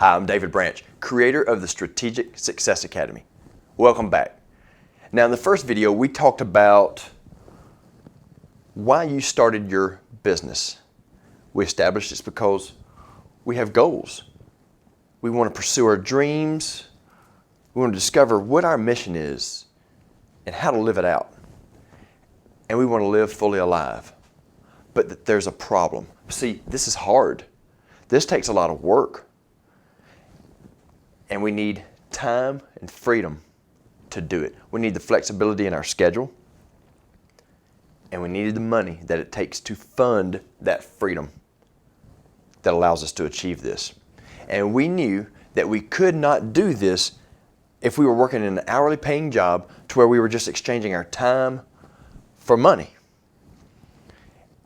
Hi, I'm David Branch, creator of the Strategic Success Academy. Welcome back. Now, in the first video, we talked about why you started your business. We established it's because we have goals. We want to pursue our dreams. We want to discover what our mission is and how to live it out. And we want to live fully alive. But there's a problem. See, this is hard. This takes a lot of work. And we need time and freedom to do it. We need the flexibility in our schedule. And we needed the money that it takes to fund that freedom that allows us to achieve this. And we knew that we could not do this if we were working in an hourly paying job to where we were just exchanging our time for money.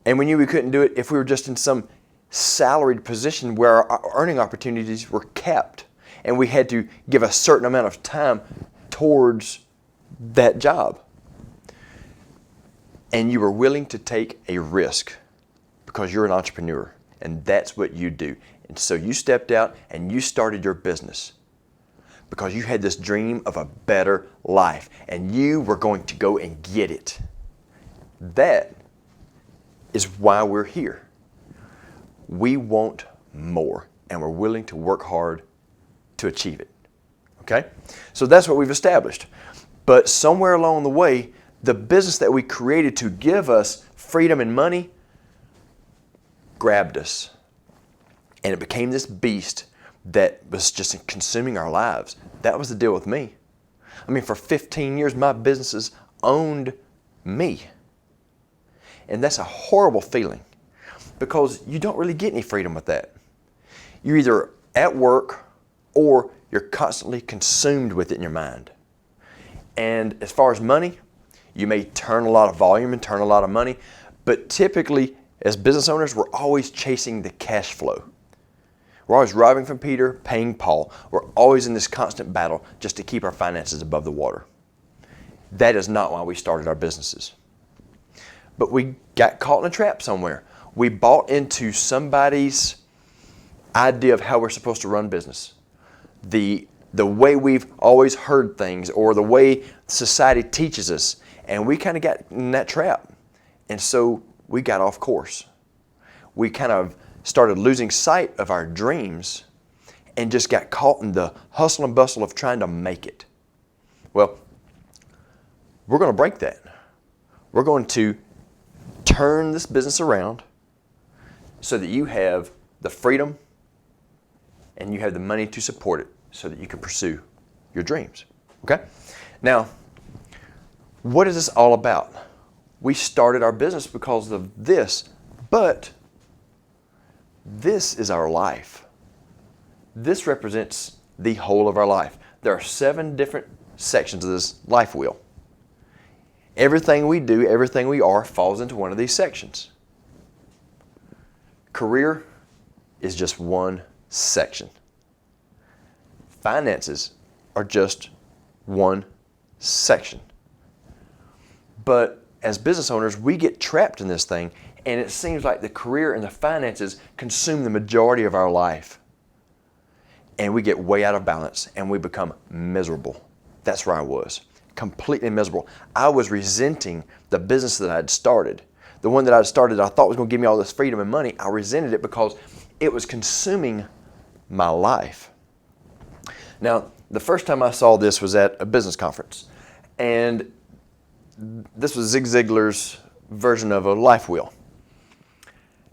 And we knew we couldn't do it if we were just in some salaried position where our earning opportunities were capped and we had to give a certain amount of time towards that job. And you were willing to take a risk because you're an entrepreneur and that's what you do. And so you stepped out and you started your business because you had this dream of a better life and you were going to go and get it. That is why we're here. We want more and we're willing to work hard to achieve it. Okay? So that's what we've established. But somewhere along the way, the business that we created to give us freedom and money grabbed us. And it became this beast that was just consuming our lives. That was the deal with me. I mean, for 15 years, my businesses owned me. And that's a horrible feeling because you don't really get any freedom with that. You're either at work or you're constantly consumed with it in your mind. And as far as money, you may turn a lot of volume and turn a lot of money, but typically as business owners, we're always chasing the cash flow. We're always robbing from Peter, paying Paul. We're always in this constant battle just to keep our finances above the water. That is not why we started our businesses. But we got caught in a trap somewhere. We bought into somebody's idea of how we're supposed to run business. The way we've always heard things or the way society teaches us. And we kind of got in that trap. And so we got off course. We kind of started losing sight of our dreams and just got caught in the hustle and bustle of trying to make it. Well, we're going to break that. We're going to turn this business around so that you have the freedom and you have the money to support it so that you can pursue your dreams. Okay? Now, what is this all about? We started our business because of this, but this is our life. This represents the whole of our life. There are 7 different sections of this life wheel. Everything we do, everything we are, falls into one of these sections. Career is just one section. Finances are just one section. But as business owners, we get trapped in this thing, and it seems like the career and the finances consume the majority of our life. And we get way out of balance, and we become miserable. That's where I was. Completely miserable. I was resenting the business that I had started. The one that I had started I thought was going to give me all this freedom and money. I resented it because it was consuming my life. Now, the first time I saw this was at a business conference. And this was Zig Ziglar's version of a life wheel.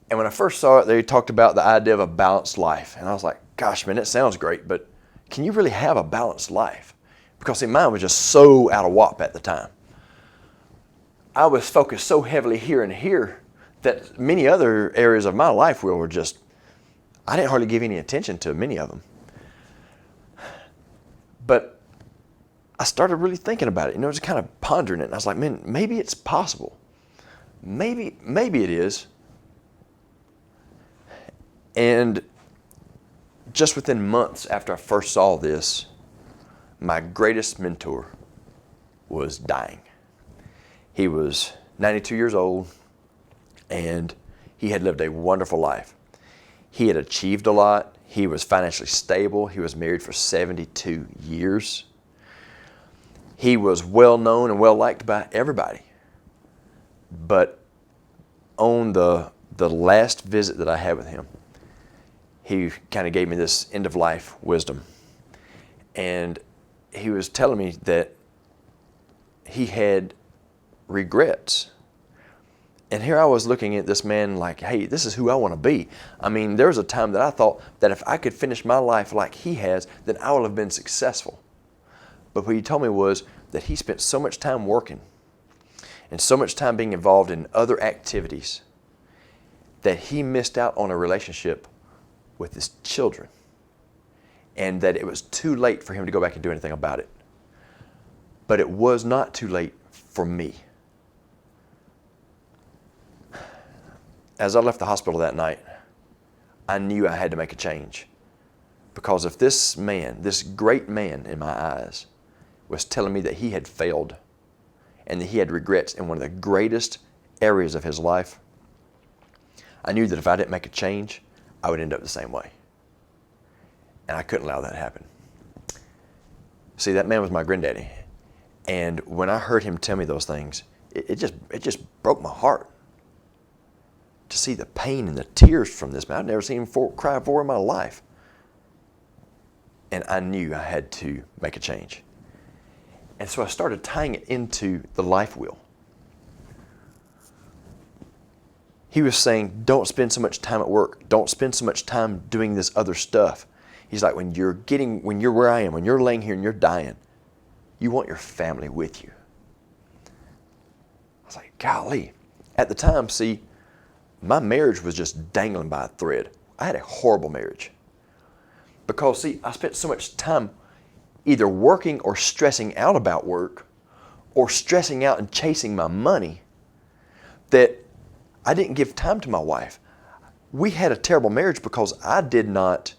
And when I first saw it, they talked about the idea of a balanced life. And I was like, gosh, man, that sounds great, but can you really have a balanced life? Because see, mine was just so out of whack at the time. I was focused so heavily here and here that many other areas of my life were just, I didn't hardly give any attention to many of them. But I started really thinking about it, just kind of pondering it. And I was like, man, maybe it's possible. Maybe it is. And just within months after I first saw this, my greatest mentor was dying. He was 92 years old, and he had lived a wonderful life. He had achieved a lot. He was financially stable. He was married for 72 years. He was well known and well liked by everybody. But on the last visit that I had with him, he kind of gave me this end-of-life wisdom. And he was telling me that he had regrets. And here I was looking at this man like, hey, this is who I want to be. I mean, there was a time that I thought that if I could finish my life like he has, then I would have been successful. But what he told me was that he spent so much time working and so much time being involved in other activities that he missed out on a relationship with his children, and that it was too late for him to go back and do anything about it. But it was not too late for me. As I left the hospital that night, I knew I had to make a change. Because if this man, this great man in my eyes, was telling me that he had failed and that he had regrets in one of the greatest areas of his life, I knew that if I didn't make a change, I would end up the same way. And I couldn't allow that to happen. See, that man was my granddaddy. And when I heard him tell me those things, it just broke my heart to see the pain and the tears from this man. I'd never seen him cry before in my life. And I knew I had to make a change. And so I started tying it into the life wheel. He was saying, don't spend so much time at work. Don't spend so much time doing this other stuff. He's like, when you're where I am, when you're laying here and you're dying, you want your family with you. I was like, golly. At the time, see, my marriage was just dangling by a thread. I had a horrible marriage. Because, see, I spent so much time either working or stressing out about work or stressing out and chasing my money that I didn't give time to my wife. We had a terrible marriage because I did not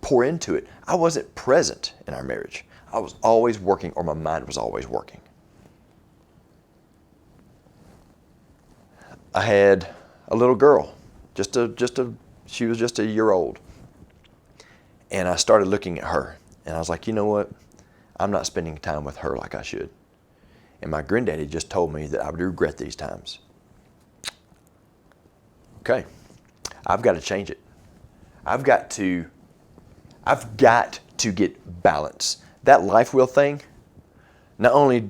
pour into it. I wasn't present in our marriage. I was always working, or my mind was always working. I had a little girl, she was just a year old. And I started looking at her, and I was like, you know what? I'm not spending time with her like I should. And my granddaddy just told me that I would regret these times. Okay, I've got to change it. I've got to get balance. That life wheel thing, not only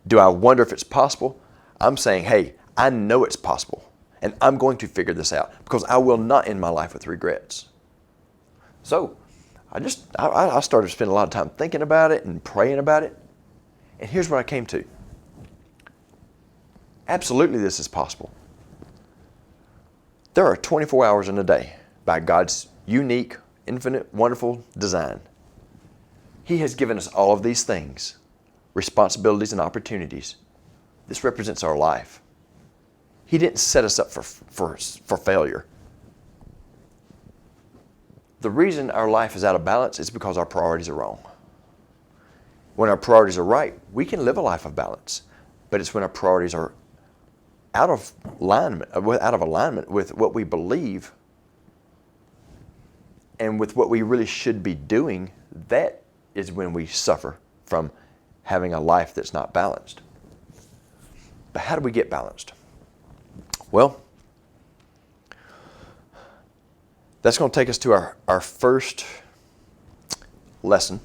do I wonder if it's possible, I'm saying, hey, I know it's possible. And I'm going to figure this out because I will not end my life with regrets. So I started spending a lot of time thinking about it and praying about it. And here's what I came to. Absolutely, this is possible. There are 24 hours in a day by God's unique, infinite, wonderful design. He has given us all of these things, responsibilities and opportunities. This represents our life. He didn't set us up for failure. The reason our life is out of balance is because our priorities are wrong. When our priorities are right, we can live a life of balance. But it's when our priorities are out of alignment with what we believe and with what we really should be doing, that is when we suffer from having a life that's not balanced. But how do we get balanced? Well, that's going to take us to our first lesson,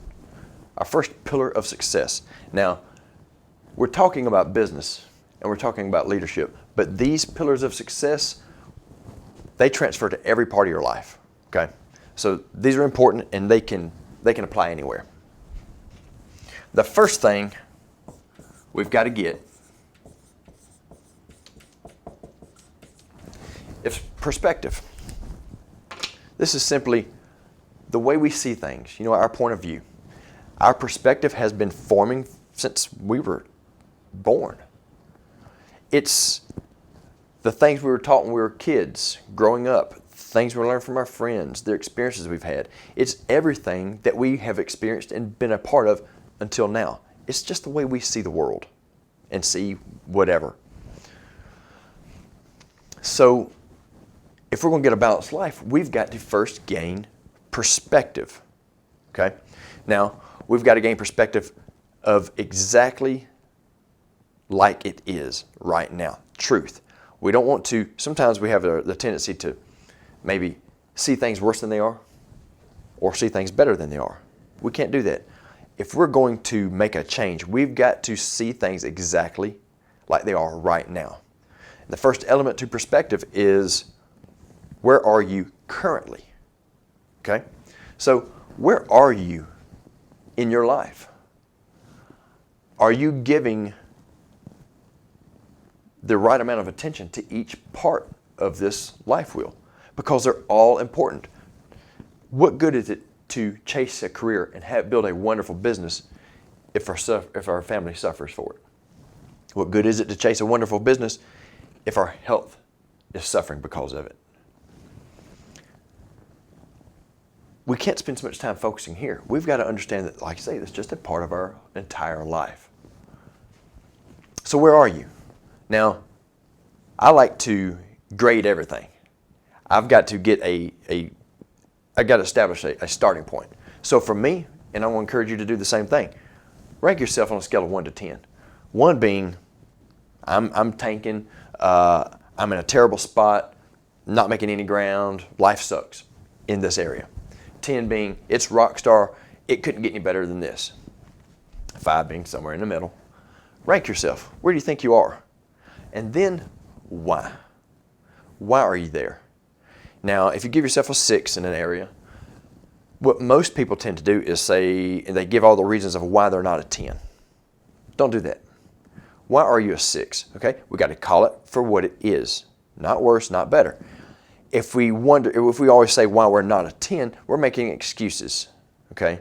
our first pillar of success. Now, we're talking about business and we're talking about leadership, but these pillars of success, they transfer to every part of your life, okay? So these are important and they can apply anywhere. The first thing we've got to get is perspective. This is simply the way we see things, our point of view. Our perspective has been forming since we were born. It's the things we were taught when we were kids, growing up, things we learned from our friends, the experiences we've had. It's everything that we have experienced and been a part of until now. It's just the way we see the world and see whatever. So if we're going to get a balanced life, we've got to first gain perspective. Okay? Now, we've got to gain perspective of exactly like it is right now. Truth. We don't want to, sometimes we have the tendency to maybe see things worse than they are or see things better than they are. We can't do that. If we're going to make a change, we've got to see things exactly like they are right now. And the first element to perspective is, where are you currently? Okay? So, where are you in your life? Are you giving the right amount of attention to each part of this life wheel? Because they're all important. What good is it to chase a career and build a wonderful business if our family suffers for it? What good is it to chase a wonderful business if our health is suffering because of it? We can't spend so much time focusing here. We've got to understand that, like I say, it's just a part of our entire life. So where are you? Now, I like to grade everything. I've got to get I've got to establish a starting point. So for me, and I want to encourage you to do the same thing, rank yourself on a scale of 1 to 10. 1 being, I'm tanking, I'm in a terrible spot, not making any ground, life sucks in this area. 10 being, it's rock star, it couldn't get any better than this. 5 being somewhere in the middle. Rank yourself. Where do you think you are? And then, why? Why are you there? Now, if you give yourself a 6 in an area, what most people tend to do is say, and they give all the reasons of why they're not a 10. Don't do that. Why are you a 6? Okay, we got to call it for what it is. Not worse, not better. If we always say why we're not a 10, we're making excuses. Okay,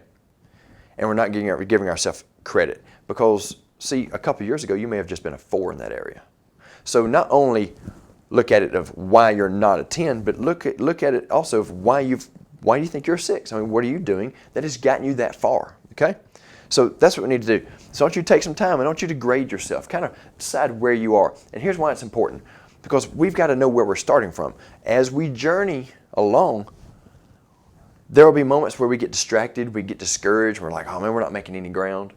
and we're not giving ourselves credit, because see, a couple years ago you may have just been a 4 in that area. So not only look at it of why you're not a 10, but look at it also of why do you think you're a 6? I mean, what are you doing that has gotten you that far? Okay? So that's what we need to do. So I want you to take some time. I want you to grade yourself, kind of decide where you are. And here's why it's important. Because we've got to know where we're starting from. As we journey along, there will be moments where we get distracted, we get discouraged, we're like, oh man, we're not making any ground.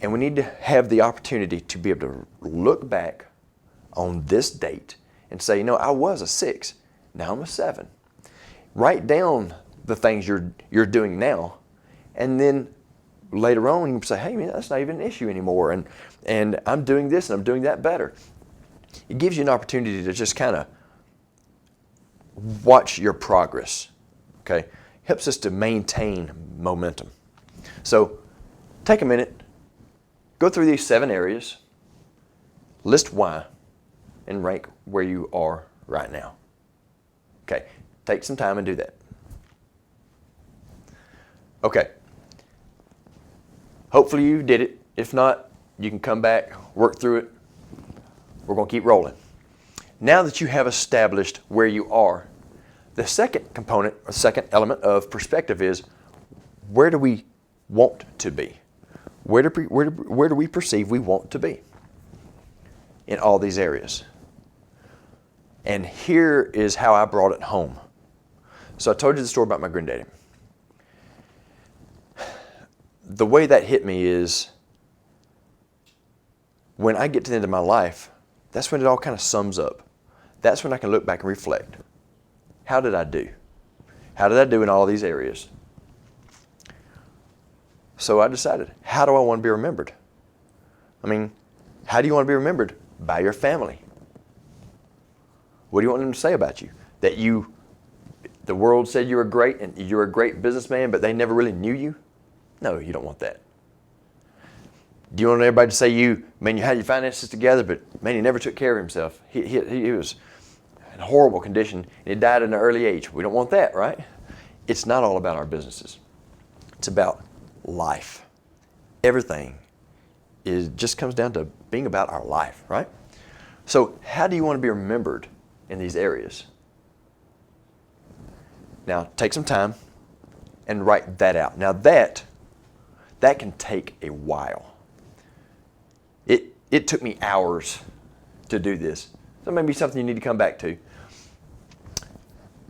And we need to have the opportunity to be able to look back on this date and say, you know, I was a 6, now I'm a 7. Write down the things you're doing now, and then later on you can say, hey man, that's not even an issue anymore, and I'm doing this and I'm doing that better. It gives you an opportunity to just kind of watch your progress. Okay? Helps us to maintain momentum. So take a minute, go through these 7 areas, list why, and rank where you are right now. Okay, take some time and do that. Okay, hopefully you did it. If not, you can come back, work through it. We're going to keep rolling. Now that you have established where you are, the second component, or second element of perspective is, where do we want to be? Where do we perceive we want to be in all these areas? And here is how I brought it home. So I told you the story about my granddaddy. The way that hit me is, when I get to the end of my life, that's when it all kind of sums up. That's when I can look back and reflect. How did I do? How did I do in all these areas? So I decided, how do I want to be remembered? I mean, how do you want to be remembered? By your family. What do you want them to say about you? That the world said you were great and you're a great businessman, but they never really knew you? No, you don't want that. Do you want everybody to say you had your finances together, but man, he never took care of himself. He was in a horrible condition and he died at an early age. We don't want that, right? It's not all about our businesses. It's about life. Everything just comes down to being about our life, right? So how do you want to be remembered in these areas? Now, take some time and write that out. Now that can take a while. It took me hours to do this. So maybe something you need to come back to.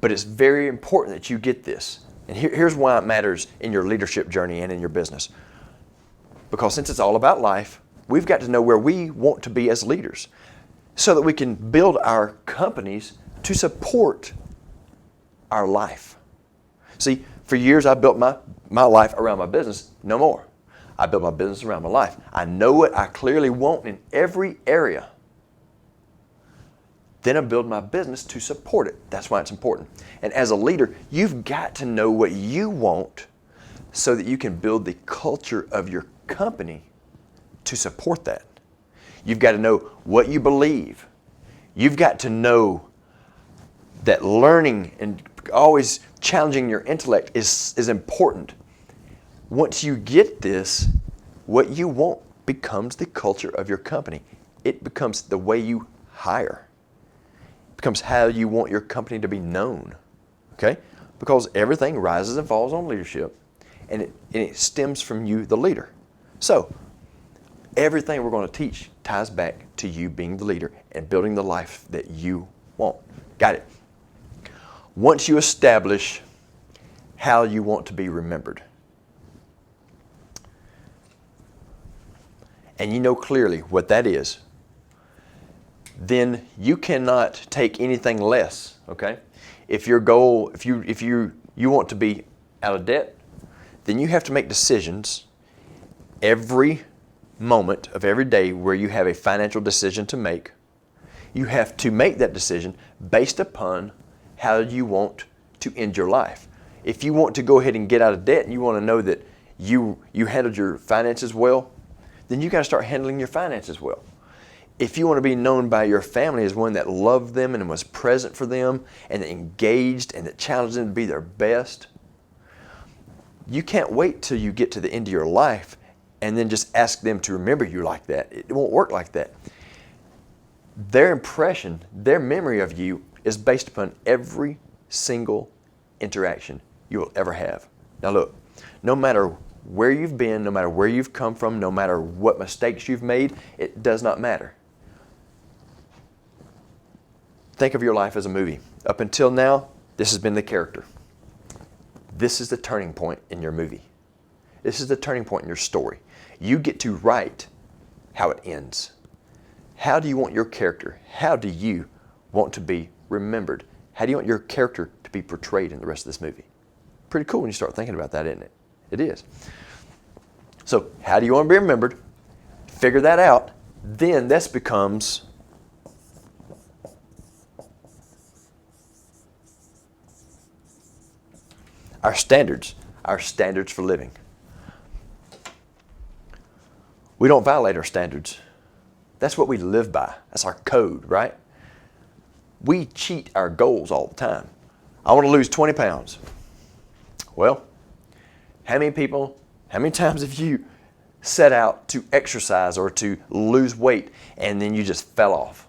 But it's very important that you get this. And here's why it matters in your leadership journey and in your business. Because since it's all about life, we've got to know where we want to be as leaders so that we can build our companies to support our life. See, for years I built my life around my business. No more. I built my business around my life. I know what I clearly want in every area. Then I build my business to support it. That's why it's important. And as a leader, you've got to know what you want so that you can build the culture of your company to support that. You've got to know what you believe. You've got to know that learning and always challenging your intellect is important. Once you get this, what you want becomes the culture of your company. It becomes the way you hire. It becomes how you want your company to be known. Okay? Because everything rises and falls on leadership, and it stems from you, the leader. So, everything we're going to teach ties back to you being the leader and building the life that you want. Got it? Once you establish how you want to be remembered, and you know clearly what that is, then you cannot take anything less, okay? If your goal, if you want to be out of debt, then you have to make decisions every moment of every day where you have a financial decision to make. You have to make that decision based upon how you want to end your life. If you want to go ahead and get out of debt and you want to know that you handled your finances well, then you got to start handling your finances well. If you want to be known by your family as one that loved them and was present for them and that engaged and that challenged them to be their best, you can't wait till you get to the end of your life and then just ask them to remember you like that. It won't work like that. Their impression, their memory of you is based upon every single interaction you will ever have. Now look, no matter where you've been, no matter where you've come from, no matter what mistakes you've made, it does not matter. Think of your life as a movie. Up until now, this has been the character. This is the turning point in your movie. This is the turning point in your story. You get to write how it ends. How do you want your character? How do you want to be remembered? How do you want your character to be portrayed in the rest of this movie? Pretty cool when you start thinking about that, isn't it? It is. So, how do you want to be remembered? Figure that out. Then this becomes our standards for living. We don't violate our standards. That's what we live by. That's our code, right? We cheat our goals all the time. I want to lose 20 pounds. Well, how many times have you set out to exercise or to lose weight and then you just fell off,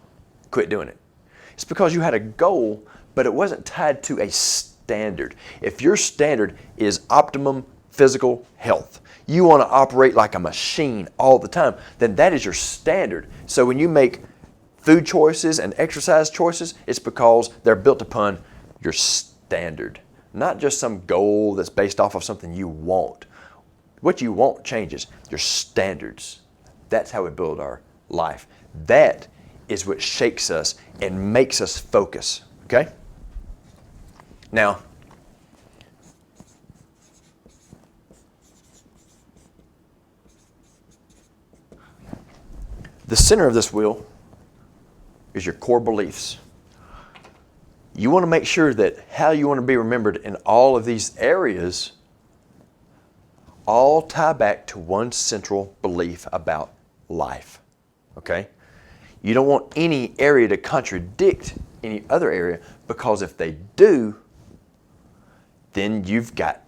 quit doing it? It's because you had a goal, but it wasn't tied to a standard. If your standard is optimum physical health, you want to operate like a machine all the time, then that is your standard. So when you make food choices and exercise choices, it's because they're built upon your standard, not just some goal that's based off of something you want. What you want changes. Your standards. That's how we build our life. That is what shakes us and makes us focus. Okay? Now, the center of this wheel is your core beliefs. You want to make sure that how you want to be remembered in all of these areas all tie back to one central belief about life. Okay? You don't want any area to contradict any other area, because if they do, then you've got,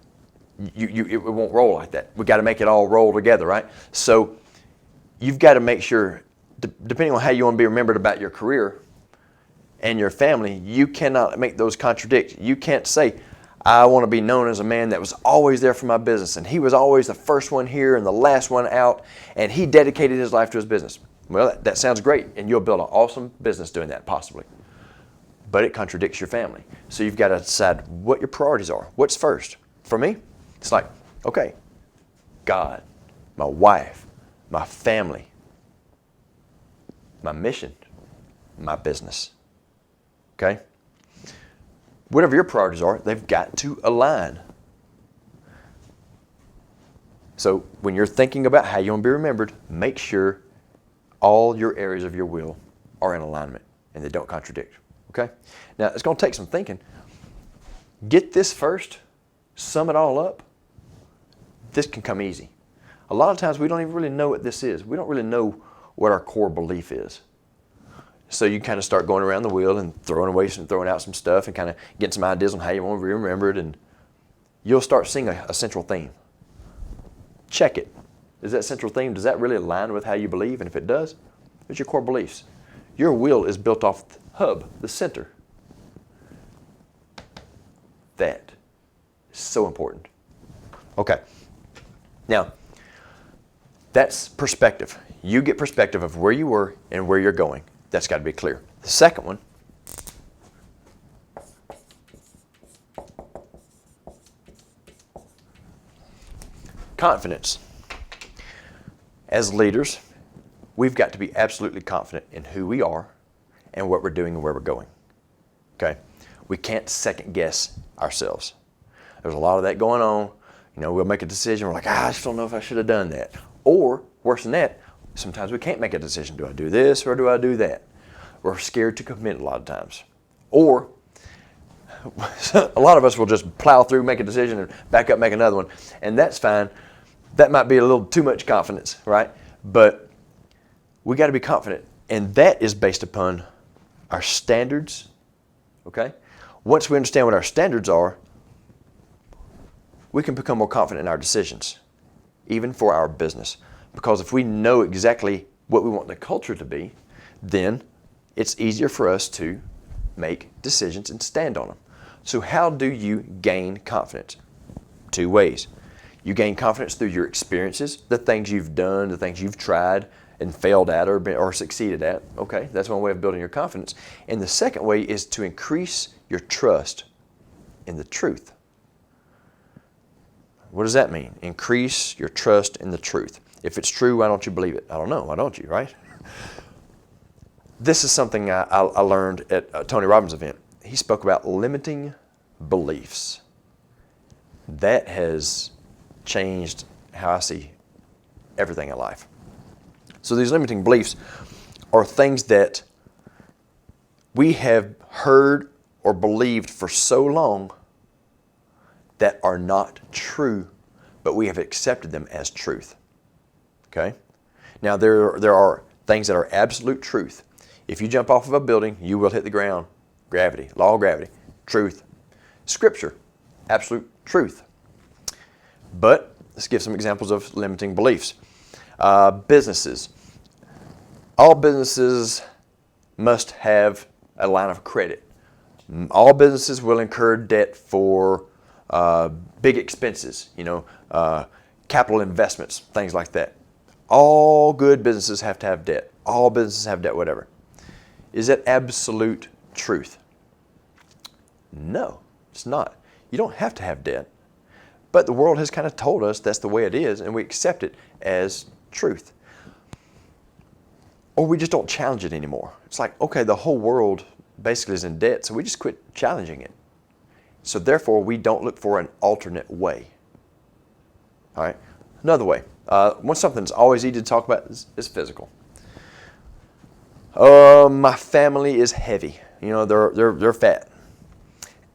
it won't roll like that. We've got to make it all roll together, right? So you've got to make sure, depending on how you want to be remembered about your career and your family, you cannot make those contradict. You can't say, I want to be known as a man that was always there for my business, and he was always the first one here and the last one out, and he dedicated his life to his business. Well, that sounds great, and you'll build an awesome business doing that, possibly. but it contradicts your family. So you've got to decide what your priorities are. What's first? For me, it's like, okay, God, my wife, my family, my mission, my business. Okay? Whatever your priorities are, they've got to align. So when you're thinking about how you want to be remembered, make sure all your areas of your will are in alignment and they don't contradict. Okay? Now, it's going to take some thinking. Get this first, sum it all up. This can come easy. A lot of times we don't even really know what this is. We don't really know what our core belief is. So you kind of start going around the wheel and throwing out some stuff and kind of getting some ideas on how you want to be remembered, and you'll start seeing a central theme. Check it. Is that central theme, does that really align with how you believe? And if it does, it's your core beliefs. Your will is built off the hub, the center. That is so important. Okay. Now, that's perspective. You get perspective of where you were and where you're going. That's got to be clear. The second one, confidence. As leaders, we've got to be absolutely confident in who we are and what we're doing and where we're going. Okay? We can't second guess ourselves. There's a lot of that going on. You know, we'll make a decision. We're like, I just don't know if I should have done that. Or, worse than that, sometimes we can't make a decision. Do I do this or do I do that? We're scared to commit a lot of times. Or, a lot of us will just plow through, make a decision, and back up, make another one. And that's fine. That might be a little too much confidence, right? But we got to be confident. And that is based upon our standards, okay? Once we understand what our standards are, we can become more confident in our decisions, even for our business. Because if we know exactly what we want the culture to be, then it's easier for us to make decisions and stand on them. So how do you gain confidence? Two ways. You gain confidence through your experiences, the things you've done, the things you've tried and failed at or succeeded at. Okay, that's one way of building your confidence. And the second way is to increase your trust in the truth. What does that mean? Increase your trust in the truth. If it's true, why don't you believe it? I don't know. Why don't you, right? This is something I learned at a Tony Robbins event. He spoke about limiting beliefs. That has changed how I see everything in life. So these limiting beliefs are things that we have heard or believed for so long that are not true, but we have accepted them as truth. Okay? Now there are things that are absolute truth. If you jump off of a building, you will hit the ground. Gravity, law of gravity, truth. Scripture, absolute truth. But let's give some examples of limiting beliefs. Businesses. All businesses must have a line of credit. All businesses will incur debt for big expenses, capital investments, things like that. All good businesses have to have debt. All businesses have debt, whatever. Is that absolute truth? No, it's not. You don't have to have debt. But the world has kind of told us that's the way it is, and we accept it as truth. Or we just don't challenge it anymore. It's like, okay, the whole world basically is in debt, so we just quit challenging it. So therefore, we don't look for an alternate way. All right? Another way. Something that's always easy to talk about is physical. My family is heavy. They're fat.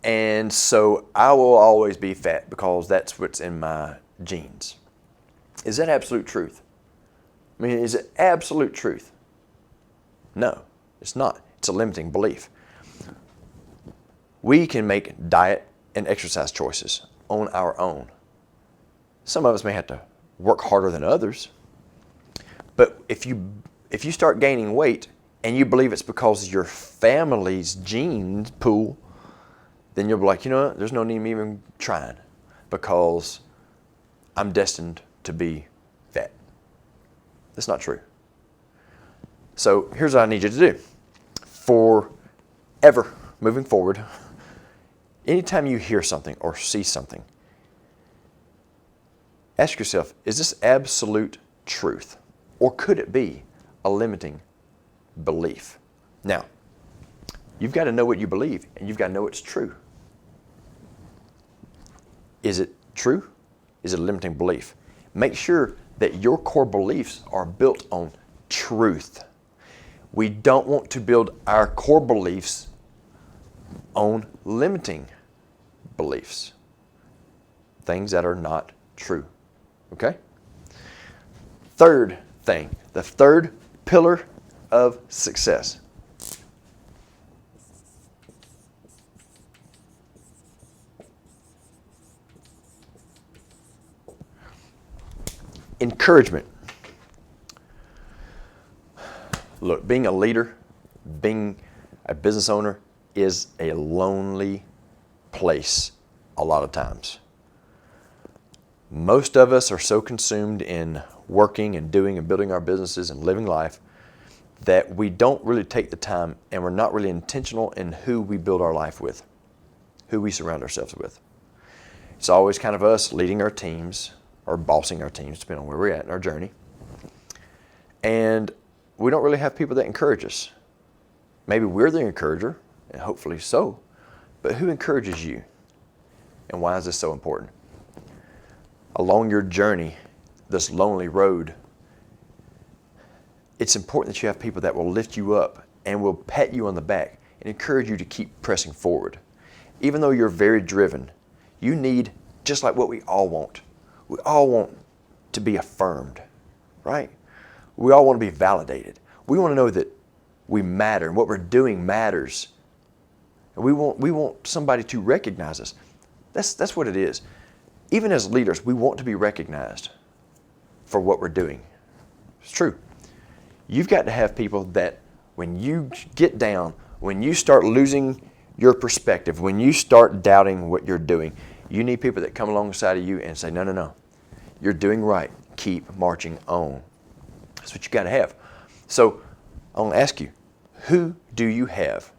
And so I will always be fat because that's what's in my genes. Is that absolute truth? I mean, is it absolute truth? No, it's not. It's a limiting belief. We can make diet and exercise choices on our own. Some of us may have to work harder than others. But if you start gaining weight and you believe it's because your family's genes pool, then you'll be like, you know what, there's no need of me even trying because I'm destined to be fat. That's not true. So here's what I need you to do. Forever, moving forward, anytime you hear something or see something, ask yourself, is this absolute truth? Or could it be a limiting belief? Now, you've got to know what you believe, and you've got to know it's true. Is it true? Is it a limiting belief? Make sure that your core beliefs are built on truth. We don't want to build our core beliefs on limiting beliefs, things that are not true. Okay? Third thing, the third pillar of success. Encouragement. Look, being a leader, being a business owner is a lonely place a lot of times. Most of us are so consumed in working and doing and building our businesses and living life that we don't really take the time, and we're not really intentional in who we build our life with, who we surround ourselves with. It's always kind of us leading our teams or bossing our teams, depending on where we're at in our journey. And we don't really have people that encourage us. Maybe we're the encourager, and hopefully so, but who encourages you? And why is this so important? Along your journey, this lonely road, it's important that you have people that will lift you up and will pat you on the back and encourage you to keep pressing forward. Even though you're very driven, you need, just like what we all want to be affirmed, right? We all want to be validated. We want to know that we matter and what we're doing matters. And we want somebody to recognize us. That's what it is. Even as leaders, we want to be recognized for what we're doing. It's true. You've got to have people that when you get down, when you start losing your perspective, when you start doubting what you're doing, you need people that come alongside of you and say, no, you're doing right. Keep marching on. That's what you got to have. So I want to ask you, who do you have?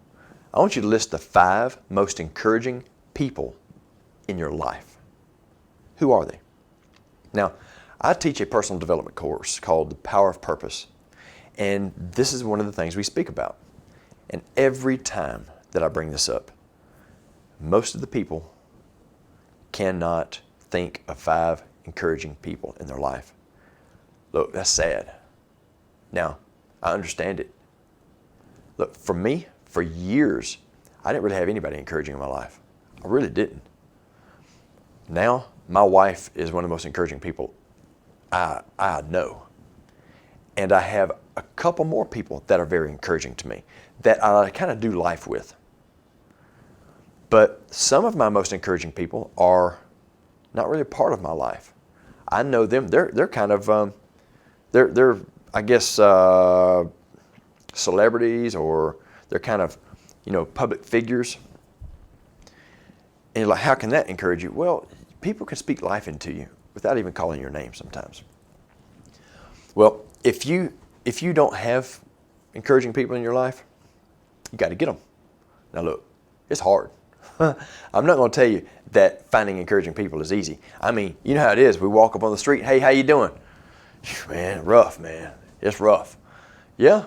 I want you to list the 5 most encouraging people in your life. Who are they? Now, I teach a personal development course called The Power of Purpose, and this is one of the things we speak about. And every time that I bring this up, most of the people cannot think of 5 encouraging people in their life. Look, that's sad. Now, I understand it. Look, for me, for years, I didn't really have anybody encouraging in my life. I really didn't. Now, my wife is one of the most encouraging people I know. And I have a couple more people that are very encouraging to me that I kind of do life with. But some of my most encouraging people are not really a part of my life. I know them. They're kind of they're I guess celebrities, or they're kind of public figures. And you're like, how can that encourage you? Well, people can speak life into you without even calling your name sometimes. Well, if you don't have encouraging people in your life, you got to get them. Now look, it's hard. I'm not going to tell you that finding encouraging people is easy. I mean, you know how it is. We walk up on the street, hey, how you doing? Man, rough, man. It's rough. Yeah,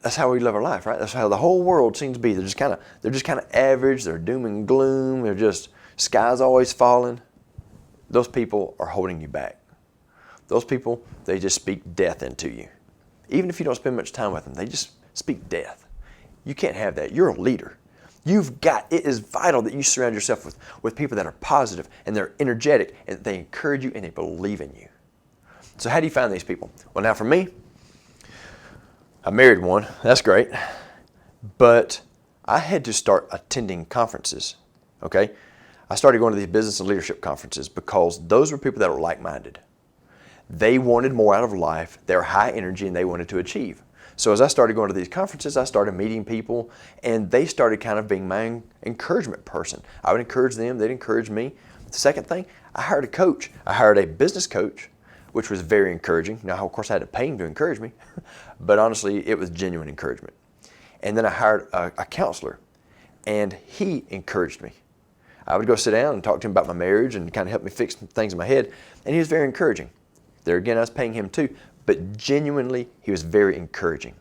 that's how we live our life, right? That's how the whole world seems to be. They're just kind of average. They're doom and gloom. They're just sky's always falling. Those people are holding you back. Those people, they just speak death into you. Even if you don't spend much time with them, they just speak death. You can't have that. You're a leader. It is vital that you surround yourself with people that are positive and they're energetic and they encourage you and they believe in you. So how do you find these people? Well, now for me, I married one. That's great. But I had to start attending conferences, okay? I started going to these business and leadership conferences because those were people that were like-minded. They wanted more out of life. They're high energy and they wanted to achieve. So as I started going to these conferences, I started meeting people and they started kind of being my encouragement person. I would encourage them, they'd encourage me. The second thing, I hired a coach. I hired a business coach, which was very encouraging. Now, of course, I had to pay him to encourage me, but honestly, it was genuine encouragement. And then I hired a counselor. and he encouraged me. I would go sit down and talk to him about my marriage and kind of help me fix things in my head, and he was very encouraging. There again, I was paying him too, but genuinely, he was very encouraging.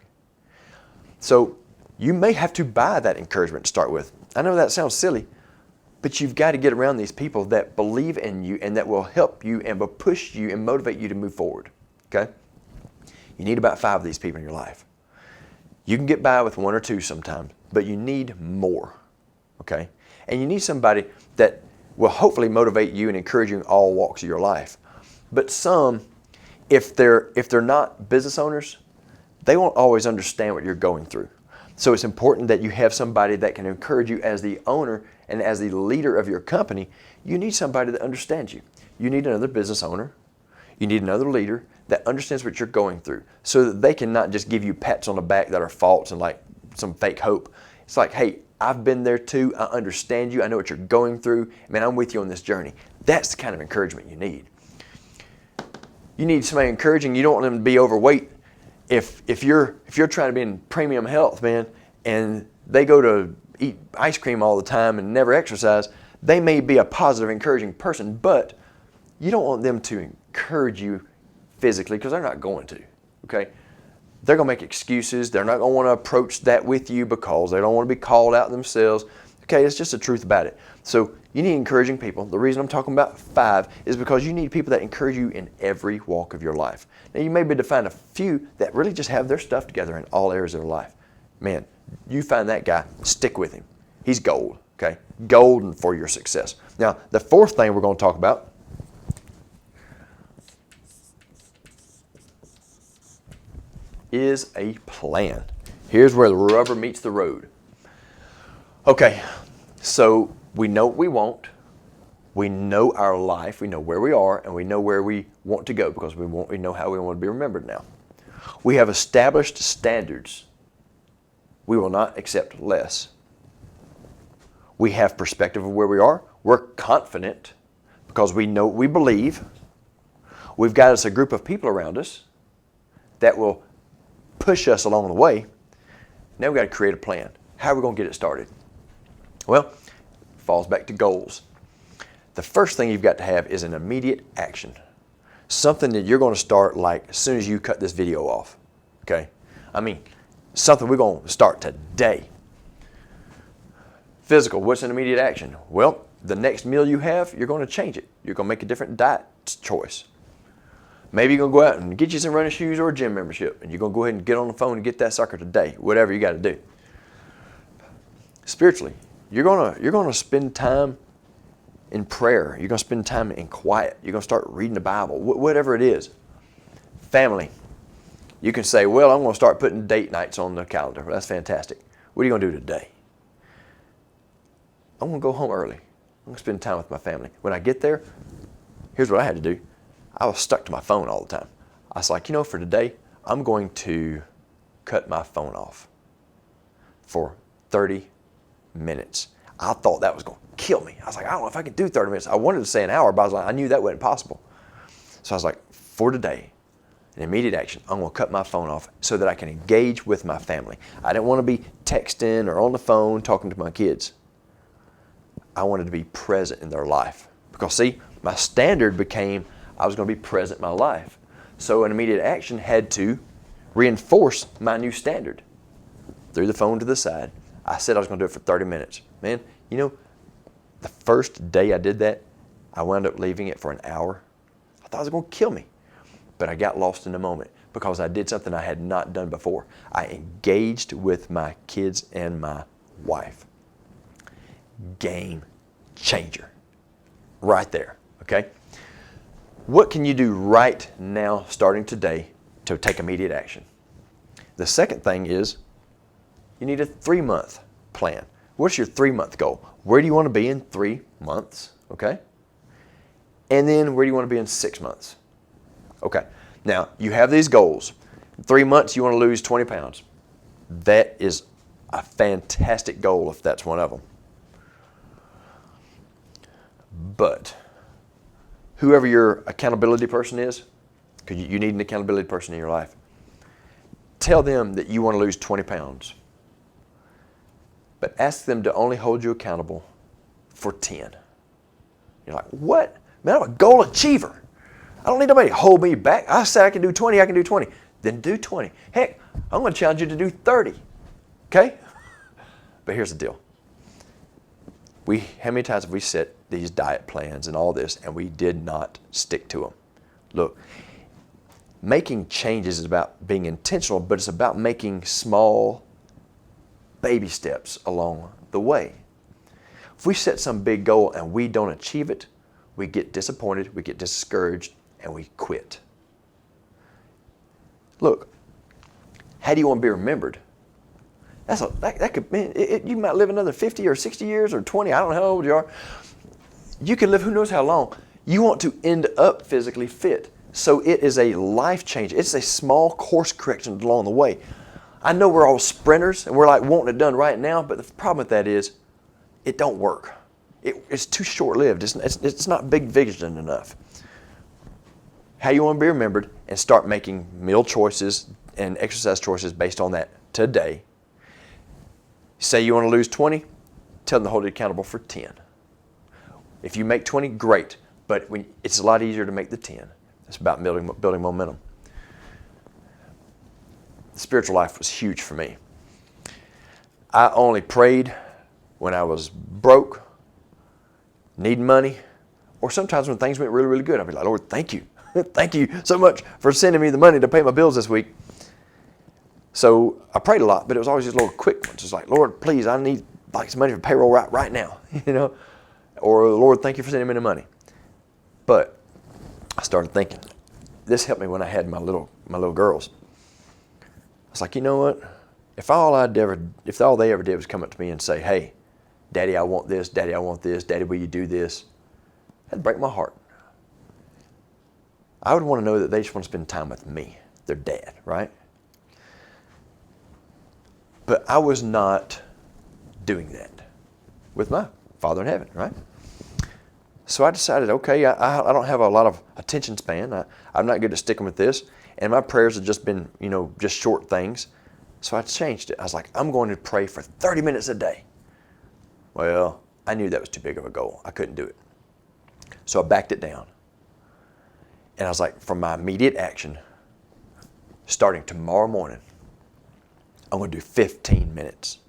So you may have to buy that encouragement to start with. I know that sounds silly, but you've got to get around these people that believe in you and that will help you and will push you and motivate you to move forward, okay? You need about 5 of these people in your life. You can get by with 1 or 2 sometimes, but you need more, okay? And you need somebody that will hopefully motivate you and encourage you in all walks of your life. But some, if they're not business owners, they won't always understand what you're going through. So it's important that you have somebody that can encourage you as the owner and as the leader of your company. You need somebody that understands you. You need another business owner. You need another leader that understands what you're going through so that they can not just give you pats on the back that are false and like some fake hope. It's like, hey, I've been there too. I understand you. I know what you're going through. Man, I'm with you on this journey. That's the kind of encouragement you need. You need somebody encouraging. You don't want them to be overweight. If you're trying to be in premium health, man, and they go to eat ice cream all the time and never exercise, they may be a positive, encouraging person, but you don't want them to encourage you physically because they're not going to, okay? They're going to make excuses. They're not going to want to approach that with you because they don't want to be called out themselves. Okay, it's just the truth about it. So you need encouraging people. The reason I'm talking about 5 is because you need people that encourage you in every walk of your life. Now you may be able to find a few that really just have their stuff together in all areas of their life. Man, you find that guy, stick with him. He's gold, okay? Golden for your success. Now, the 4th thing we're going to talk about is a plan. Here's where the rubber meets the road. Okay, so we know what we want. We know our life. We know where we are, and we know where we want to go because we know how we want to be remembered now. We have established standards. We will not accept less. We have perspective of where we are. We're confident because we know what we believe. We've got us a group of people around us that will push us along the way. Now we've got to create a plan. How are we going to get it started? Well, it falls back to goals. The first thing you've got to have is an immediate action. Something that you're going to start like as soon as you cut this video off. Okay? I mean, something we're going to start today. Physical, what's an immediate action? Well, the next meal you have, you're going to change it. You're going to make a different diet choice. Maybe you're going to go out and get you some running shoes or a gym membership, and you're going to go ahead and get on the phone and get that sucker today, whatever you got to do. Spiritually, you're going to spend time in prayer. You're going to spend time in quiet. You're going to start reading the Bible, whatever it is. Family, you can say, well, I'm going to start putting date nights on the calendar. Well, that's fantastic. What are you going to do today? I'm going to go home early. I'm going to spend time with my family. When I get there, here's what I had to do. I was stuck to my phone all the time. I was like, for today, I'm going to cut my phone off for 30 minutes. I thought that was going to kill me. I was like, I don't know if I can do 30 minutes. I wanted to say an hour, but I was like, I knew that wasn't possible. So I was like, for today, an immediate action, I'm going to cut my phone off so that I can engage with my family. I didn't want to be texting or on the phone talking to my kids. I wanted to be present in their life. Because see, my standard became I was going to be present in my life. So an immediate action had to reinforce my new standard. Threw the phone to the side. I said I was going to do it for 30 minutes. Man, the first day I did that, I wound up leaving it for an hour. I thought it was going to kill me. But I got lost in the moment because I did something I had not done before. I engaged with my kids and my wife. Game changer. Right there, okay? What can you do right now, starting today, to take immediate action? The second thing is you need a 3-month plan. What's your 3-month goal? Where do you want to be in 3 months, okay? And then where do you want to be in 6 months? Okay, now you have these goals. In 3 months, you want to lose 20 pounds. That is a fantastic goal if that's one of them. But whoever your accountability person is, because you need an accountability person in your life, tell them that you want to lose 20 pounds. but ask them to only hold you accountable for 10. You're like, what? Man, I'm a goal achiever. I don't need nobody to hold me back. I say I can do 20, I can do 20. Then do 20. Heck, I'm going to challenge you to do 30. Okay? But here's the deal. How many times have we set these diet plans and all this, and we did not stick to them? Look, making changes is about being intentional, but it's about making small baby steps along the way. If we set some big goal and we don't achieve it, we get disappointed, we get discouraged, and we quit. Look, how do you want to be remembered? That could mean you might live another 50 or 60 years or 20. I don't know how old you are. You can live who knows how long. You want to end up physically fit. So it is a life change. It's a small course correction along the way. I know we're all sprinters and we're like wanting it done right now, but the problem with that is it don't work. It's too short-lived. It's not big vision enough. How you want to be remembered, and start making meal choices and exercise choices based on that today. Say you want to lose 20, tell them to hold you accountable for 10. If you make 20, great, but it's a lot easier to make the 10. It's about building momentum. The spiritual life was huge for me. I only prayed when I was broke, needing money, or sometimes when things went really, really good. I'd be like, Lord, thank you. Thank you so much for sending me the money to pay my bills this week. So I prayed a lot, but it was always just little quick ones. It's like, Lord, please, I need like some money for payroll right now, Or Lord, thank you for sending me the money. But I started thinking, this helped me when I had my little girls. I was like, you know what? If all they ever did was come up to me and say, hey, Daddy, I want this. Daddy, I want this. Daddy, will you do this? That'd break my heart. I would want to know that they just want to spend time with me, their dad, right? But I was not doing that with my Father in heaven, right? So I decided, okay, I don't have a lot of attention span. I'm not good at sticking with this. And my prayers have just been, just short things. So I changed it. I was like, I'm going to pray for 30 minutes a day. Well, I knew that was too big of a goal. I couldn't do it. So I backed it down. And I was like, for my immediate action, starting tomorrow morning, I'm going to do 15 minutes.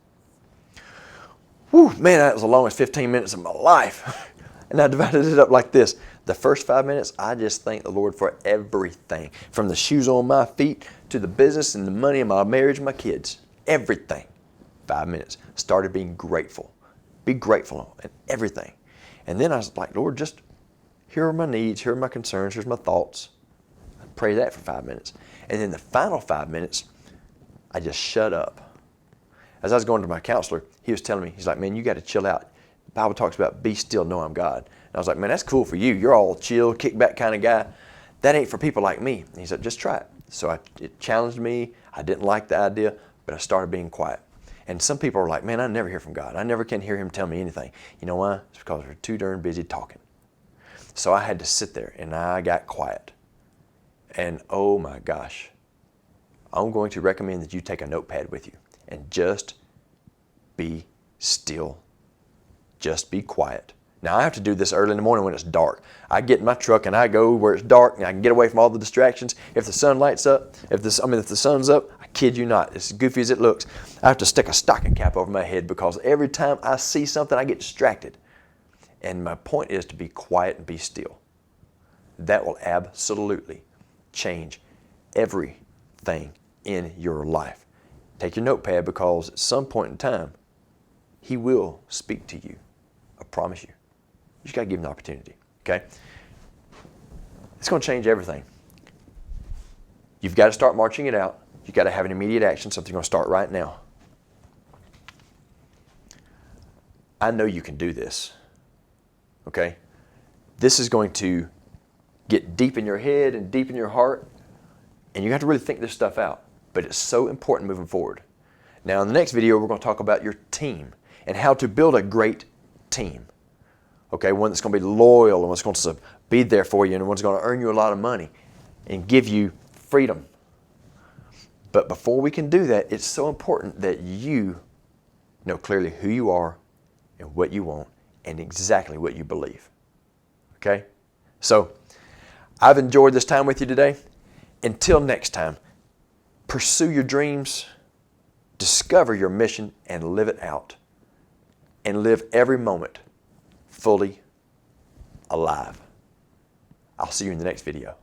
Whew, man, that was the longest 15 minutes of my life. And I divided it up like this. The first 5 minutes, I just thank the Lord for everything. From the shoes on my feet to the business and the money and my marriage and my kids. Everything. 5 minutes. Started being grateful. Be grateful in everything. And then I was like, Lord, just here are my needs, here are my concerns, here's my thoughts. I pray that for 5 minutes. And then the final 5 minutes, I just shut up. As I was going to my counselor, he was telling me, he's like, man, you got to chill out. The Bible talks about be still, know I'm God. And I was like, man, that's cool for you. You're all chill, kick back kind of guy. That ain't for people like me. And he said, just try it. So it challenged me. I didn't like the idea, but I started being quiet. And some people are like, man, I never hear from God. I never can hear him tell me anything. You know why? It's because we're too darn busy talking. So I had to sit there and I got quiet. And oh my gosh, I'm going to recommend that you take a notepad with you and just be still. Just be quiet. Now I have to do this early in the morning when it's dark. I get in my truck and I go where it's dark and I can get away from all the distractions. If the sun lights up, if the sun's up, I kid you not, as goofy as it looks, I have to stick a stocking cap over my head because every time I see something, I get distracted. And my point is to be quiet and be still. That will absolutely change everything in your life. Take your notepad because at some point in time, he will speak to you. I promise you. You just got to give him the opportunity, okay? It's going to change everything. You've got to start marching it out. You've got to have an immediate action, something you're going to start right now. I know you can do this, okay? This is going to get deep in your head and deep in your heart, and you have to really think this stuff out. But it's so important moving forward. Now, in the next video, we're going to talk about your team and how to build a great team. Okay, one that's going to be loyal and one's going to be there for you and one's going to earn you a lot of money and give you freedom. But before we can do that, it's so important that you Know clearly who you are and what you want and exactly what you believe. Okay? So, I've enjoyed this time with you today. Until next time, pursue your dreams, discover your mission, and live it out. And live every moment fully alive. I'll see you in the next video.